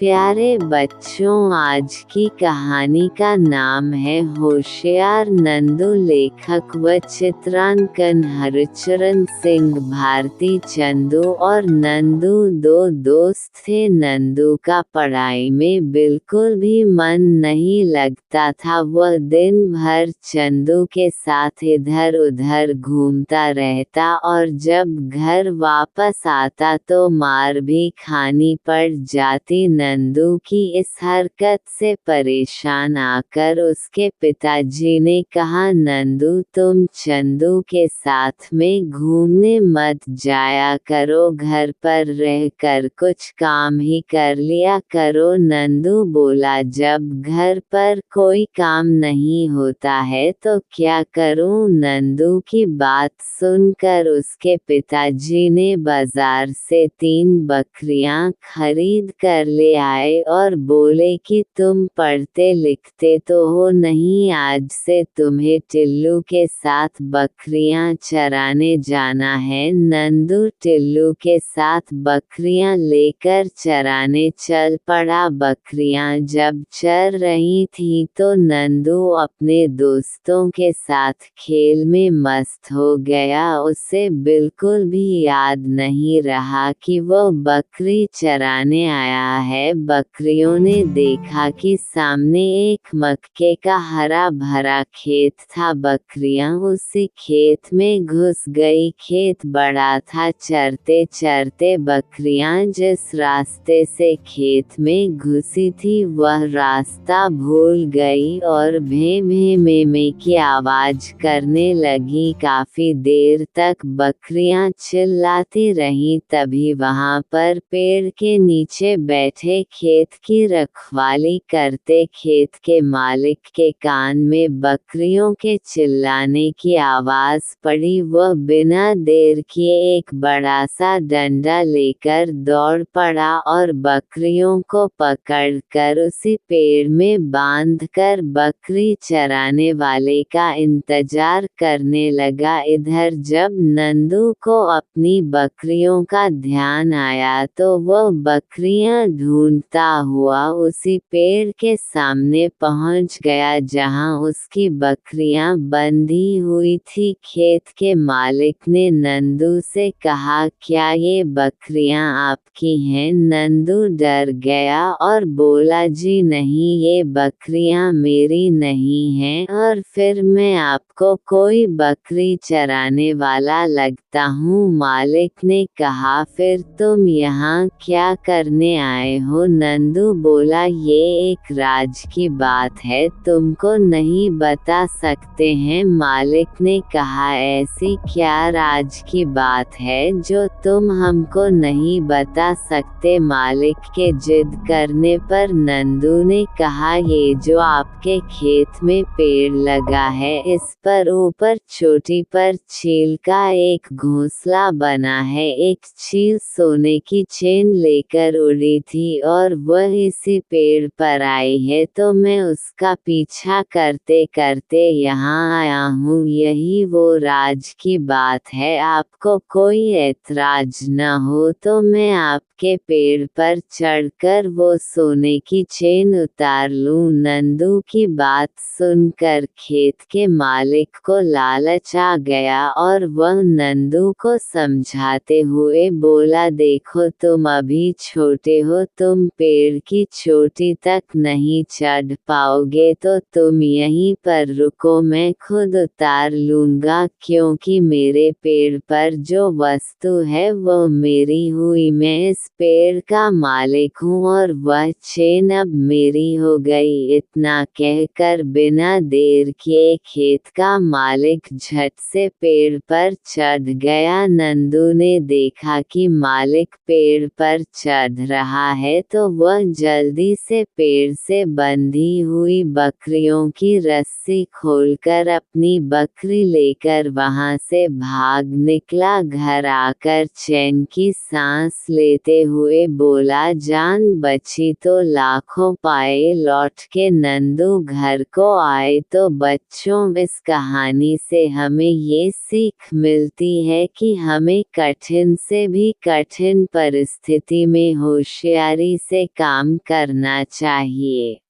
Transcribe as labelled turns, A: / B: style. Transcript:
A: प्यारे बच्चों, आज की कहानी का नाम है होशियार नंदू। लेखक व चित्रांकन हरिचरण सिंह भारती। चंदू और नंदू दो दोस्त थे। नंदू का पढ़ाई में बिल्कुल भी मन नहीं लगता था। वह दिन भर चंदू के साथ इधर उधर घूमता रहता और जब घर वापस आता तो मार भी खानी पड़ जाती। नंदू की इस हरकत से परेशान आकर उसके पिताजी ने कहा, नंदू तुम चंदू के साथ में घूमने मत जाया करो, घर पर रह कर कुछ काम ही कर लिया करो। नंदू बोला, जब घर पर कोई काम नहीं होता है तो क्या करूं। नंदू की बात सुनकर उसके पिताजी ने बाजार से 3 बकरियां खरीद कर ले आए और बोले कि तुम पढ़ते लिखते तो हो नहीं, आज से तुम्हें टिल्लू के साथ बकरियां चराने जाना है। नंदू टिल्लू के साथ बकरियां लेकर चराने चल पड़ा। बकरियां जब चर रही थीं तो नंदू अपने दोस्तों के साथ खेल में मस्त हो गया। उसे बिल्कुल भी याद नहीं रहा कि वो बकरी चराने आया है। बकरियों ने देखा कि सामने एक मक्के का हरा भरा खेत था। बकरियां उसी खेत में घुस गई। खेत बड़ा था। चरते चरते बकरियां जिस रास्ते से खेत में घुसी थी वह रास्ता भूल गई और भें भें में की आवाज करने लगी। काफी देर तक बकरियां चिल्लाती रहीं। तभी वहां पर पेड़ के नीचे बैठे खेत की रखवाली करते खेत के मालिक के कान में बकरियों के चिल्लाने की आवाज पड़ी। वह बिना देर किए एक बड़ा सा डंडा लेकर दौड़ पड़ा और बकरियों को पकड़कर उसी पेड़ में बांधकर बकरी चराने वाले का इंतजार करने लगा। इधर जब नंदू को अपनी बकरियों का ध्यान आया तो वह बकरियां ढूंढता हुआ उसी पेड़ के सामने पहुंच गया जहां उसकी बकरियां बंधी हुई थी। खेत के मालिक ने नंदू से कहा, क्या ये बकरियां आपकी हैं? नंदू डर गया और बोला, जी नहीं, ये बकरियां मेरी नहीं हैं और फिर मैं आपको कोई बकरी चराने वाला लगता हूँ। मालिक ने कहा, फिर तुम यहाँ क्या करने आए हो? नंदू बोला, ये एक राज की बात है, तुमको नहीं बता सकते हैं। मालिक ने कहा, ऐसी क्या राज की बात है जो तुम हमको नहीं बता सकते? मालिक के जिद करने पर नंदू ने कहा, ये जो आपके खेत में पेड़ लगा है इस पर ऊपर चोटी पर चील का एक घोंसला बना है। एक चील सोने की चेन लेकर उड़ी थी और वह इसी पेड़ पर आई है, तो मैं उसका पीछा करते करते यहाँ आया हूँ। यही वो राज की बात है। आपको कोई ऐतराज न हो तो मैं आपके पेड़ पर चढ़कर वो सोने की चेन उतार लूं। नंदू की बात सुनकर खेत के मालिक को लालच आ गया और वह नंदू को समझाते हुए बोला, देखो तुम अभी छोटे हो, तुम पेड़ की चोटी तक नहीं चढ़ पाओगे तो तुम यहीं पर रुको, मैं खुद उतार लूंगा, क्योंकि मेरे पेड़ पर जो वस्तु है वो मेरी हुई। मैं इस पेड़ का मालिक हूँ और वह चेन अब मेरी हो गई। इतना कहकर बिना देर किए खेत का मालिक झट से पेड़ पर चढ़ गया। नंदू ने देखा कि मालिक पेड़ पर चढ़ रहा है तो वह जल्दी से पेड़ से बंधी हुई बकरियों की रस्सी खोलकर अपनी बकरी लेकर वहां से भाग निकला। घर आकर चैन की सांस लेते देते हुए बोला, जान बची तो लाखों पाए। लौट के नंदू घर को आए तो बच्चों, इस कहानी से हमें ये सीख मिलती है कि हमें कठिन से भी कठिन परिस्थिति में होशियारी से काम करना चाहिए।